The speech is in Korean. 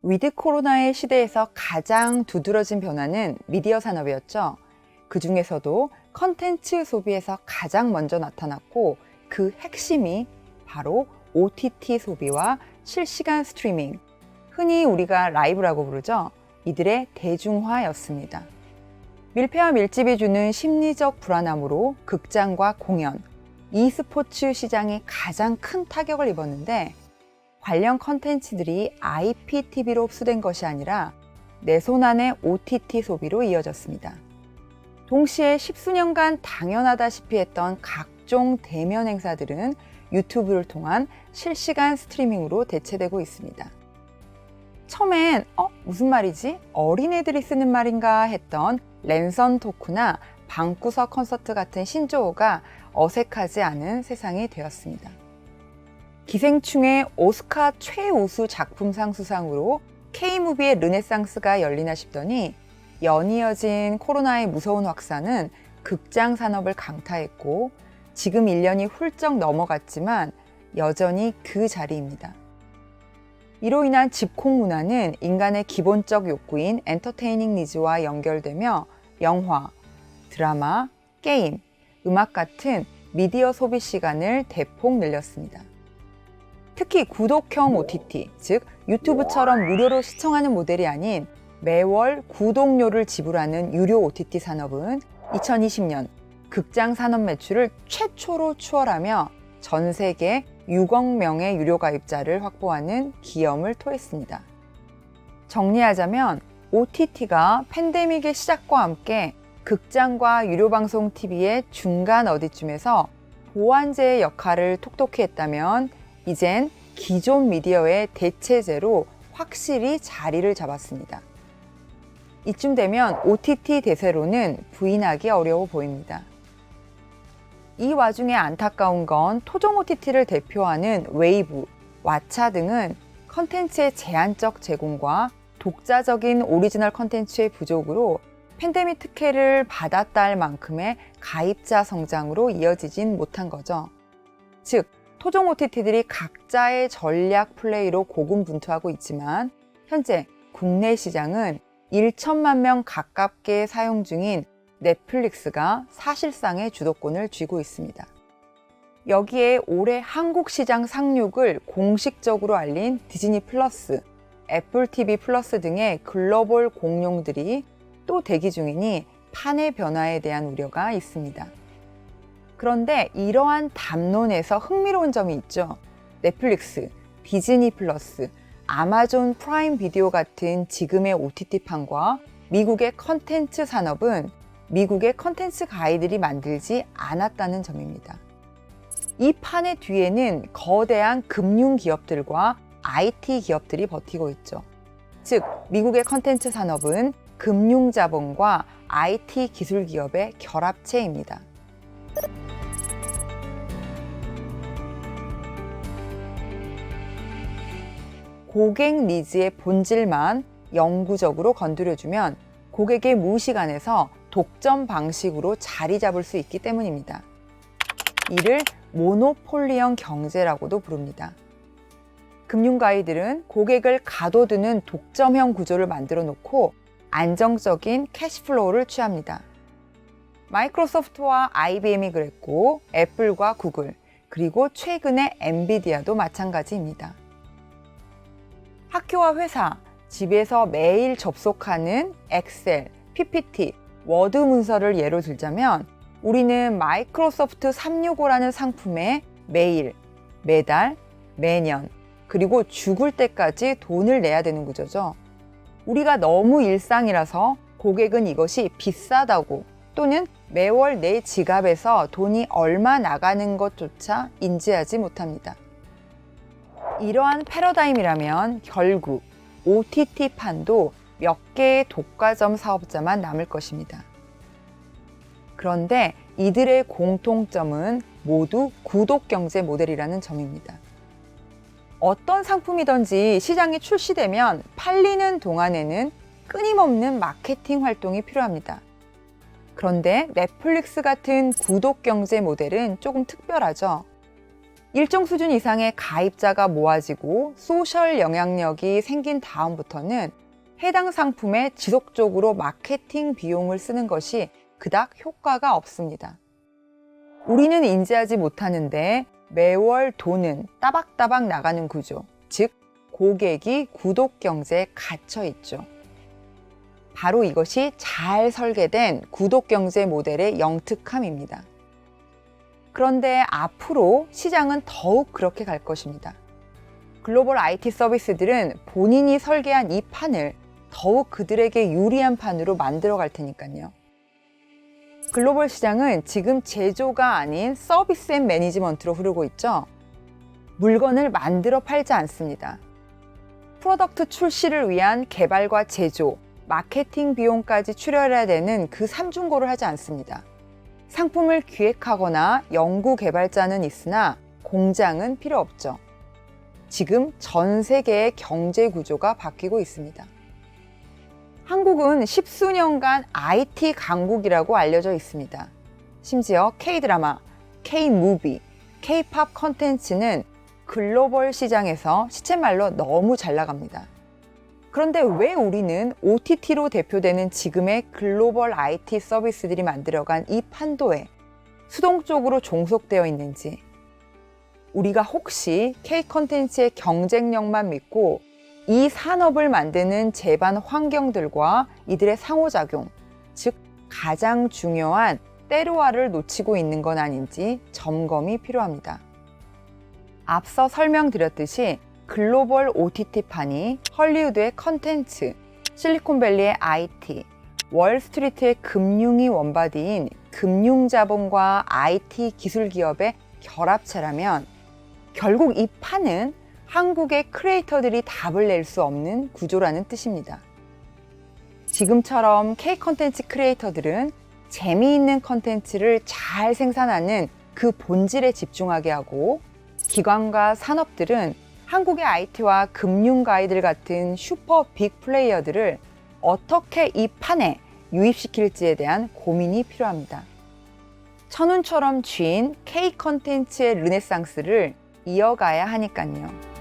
위드 코로나의 시대에서 가장 두드러진 변화는 미디어 산업이었죠. 그 중에서도 컨텐츠 소비에서 가장 먼저 나타났고 그 핵심이 바로 OTT 소비와 실시간 스트리밍, 흔히 우리가 라이브라고 부르죠. 이들의 대중화였습니다. 밀폐와 밀집이 주는 심리적 불안함으로 극장과 공연, e스포츠 시장이 가장 큰 타격을 입었는데 관련 컨텐츠들이 IPTV로 흡수된 것이 아니라 내 손 안의 OTT 소비로 이어졌습니다. 동시에 십수년간 당연하다시피 했던 각종 대면 행사들은 유튜브를 통한 실시간 스트리밍으로 대체되고 있습니다. 처음엔 무슨 말이지? 어린애들이 쓰는 말인가 했던 랜선 토크나 방구석 콘서트 같은 신조어가 어색하지 않은 세상이 되었습니다. 기생충의 오스카 최우수 작품상 수상으로 K무비의 르네상스가 열리나 싶더니 연이어진 코로나의 무서운 확산은 극장 산업을 강타했고 지금 1년이 훌쩍 넘어갔지만 여전히 그 자리입니다. 이로 인한 집콕 문화는 인간의 기본적 욕구인 엔터테이닝 니즈와 연결되며 영화, 드라마, 게임, 음악 같은 미디어 소비 시간을 대폭 늘렸습니다. 특히 구독형 OTT, 즉 유튜브처럼 무료로 시청하는 모델이 아닌 매월 구독료를 지불하는 유료 OTT 산업은 2020년 극장 산업 매출을 최초로 추월하며 전 세계 6억 명의 유료 가입자를 확보하는 기염을 토했습니다. 정리하자면 OTT가 팬데믹의 시작과 함께 극장과 유료방송 TV의 중간 어디쯤에서 보완제의 역할을 톡톡히 했다면 이젠 기존 미디어의 대체제로 확실히 자리를 잡았습니다. 이쯤 되면 OTT 대세로는 부인하기 어려워 보입니다. 이 와중에 안타까운 건 토종 OTT를 대표하는 웨이브, 왓챠 등은 컨텐츠의 제한적 제공과 독자적인 오리지널 컨텐츠의 부족으로 팬데믹 특혜를 받았다 할 만큼의 가입자 성장으로 이어지진 못한 거죠. 즉, 토종 OTT들이 각자의 전략 플레이로 고군분투하고 있지만 현재 국내 시장은 1천만 명 가깝게 사용 중인 넷플릭스가 사실상의 주도권을 쥐고 있습니다. 여기에 올해 한국 시장 상륙을 공식적으로 알린 디즈니 플러스, 애플 TV 플러스 등의 글로벌 공룡들이 또 대기 중이니 판의 변화에 대한 우려가 있습니다. 그런데 이러한 담론에서 흥미로운 점이 있죠. 넷플릭스, 디즈니 플러스, 아마존 프라임 비디오 같은 지금의 OTT판과 미국의 컨텐츠 산업은 미국의 컨텐츠 가이들이 만들지 않았다는 점입니다. 이 판의 뒤에는 거대한 금융 기업들과 IT 기업들이 버티고 있죠. 즉, 미국의 컨텐츠 산업은 금융 자본과 IT 기술 기업의 결합체입니다. 고객 니즈의 본질만 영구적으로 건드려주면 고객의 무시간에서 독점 방식으로 자리 잡을 수 있기 때문입니다. 이를 모노폴리형 경제라고도 부릅니다. 금융가이들은 고객을 가둬두는 독점형 구조를 만들어 놓고 안정적인 캐시플로우를 취합니다. 마이크로소프트와 IBM이 그랬고 애플과 구글, 그리고 최근에 엔비디아도 마찬가지입니다. 학교와 회사, 집에서 매일 접속하는 엑셀, PPT, 워드 문서를 예로 들자면 우리는 마이크로소프트 365라는 상품에 매일, 매달, 매년, 그리고 죽을 때까지 돈을 내야 되는 구조죠. 우리가 너무 일상이라서 고객은 이것이 비싸다고 또는 매월 내 지갑에서 돈이 얼마 나가는 것조차 인지하지 못합니다. 이러한 패러다임이라면 결국 OTT판도 몇 개의 독과점 사업자만 남을 것입니다. 그런데 이들의 공통점은 모두 구독경제 모델이라는 점입니다. 어떤 상품이든지 시장에 출시되면 팔리는 동안에는 끊임없는 마케팅 활동이 필요합니다. 그런데 넷플릭스 같은 구독경제 모델은 조금 특별하죠. 일정 수준 이상의 가입자가 모아지고 소셜 영향력이 생긴 다음부터는 해당 상품에 지속적으로 마케팅 비용을 쓰는 것이 그닥 효과가 없습니다. 우리는 인지하지 못하는데 매월 돈은 따박따박 나가는 구조, 즉 고객이 구독 경제에 갇혀 있죠. 바로 이것이 잘 설계된 구독 경제 모델의 영특함입니다. 그런데 앞으로 시장은 더욱 그렇게 갈 것입니다. 글로벌 IT 서비스들은 본인이 설계한 이 판을 더욱 그들에게 유리한 판으로 만들어 갈 테니까요. 글로벌 시장은 지금 제조가 아닌 서비스 앤 매니지먼트로 흐르고 있죠. 물건을 만들어 팔지 않습니다. 프로덕트 출시를 위한 개발과 제조, 마케팅 비용까지 출혈해야 되는 그 삼중고를 하지 않습니다. 상품을 기획하거나 연구 개발자는 있으나 공장은 필요 없죠. 지금 전 세계의 경제 구조가 바뀌고 있습니다. 한국은 십수년간 IT 강국이라고 알려져 있습니다. 심지어 K-드라마, K-무비, K-팝 컨텐츠는 글로벌 시장에서 시쳇말로 너무 잘 나갑니다. 그런데 왜 우리는 OTT로 대표되는 지금의 글로벌 IT 서비스들이 만들어간 이 판도에 수동적으로 종속되어 있는지, 우리가 혹시 K-컨텐츠의 경쟁력만 믿고 이 산업을 만드는 제반 환경들과 이들의 상호작용, 즉 가장 중요한 때로와를 놓치고 있는 건 아닌지 점검이 필요합니다. 앞서 설명드렸듯이 글로벌 OTT판이 헐리우드의 컨텐츠, 실리콘밸리의 IT, 월스트리트의 금융이 원바디인 금융자본과 IT 기술 기업의 결합체라면 결국 이 판은 한국의 크리에이터들이 답을 낼 수 없는 구조라는 뜻입니다. 지금처럼 K-컨텐츠 크리에이터들은 재미있는 컨텐츠를 잘 생산하는 그 본질에 집중하게 하고, 기관과 산업들은 한국의 IT와 금융가이들 같은 슈퍼 빅 플레이어들을 어떻게 이 판에 유입시킬지에 대한 고민이 필요합니다. 천운처럼 쥔 K-컨텐츠의 르네상스를 이어가야 하니까요.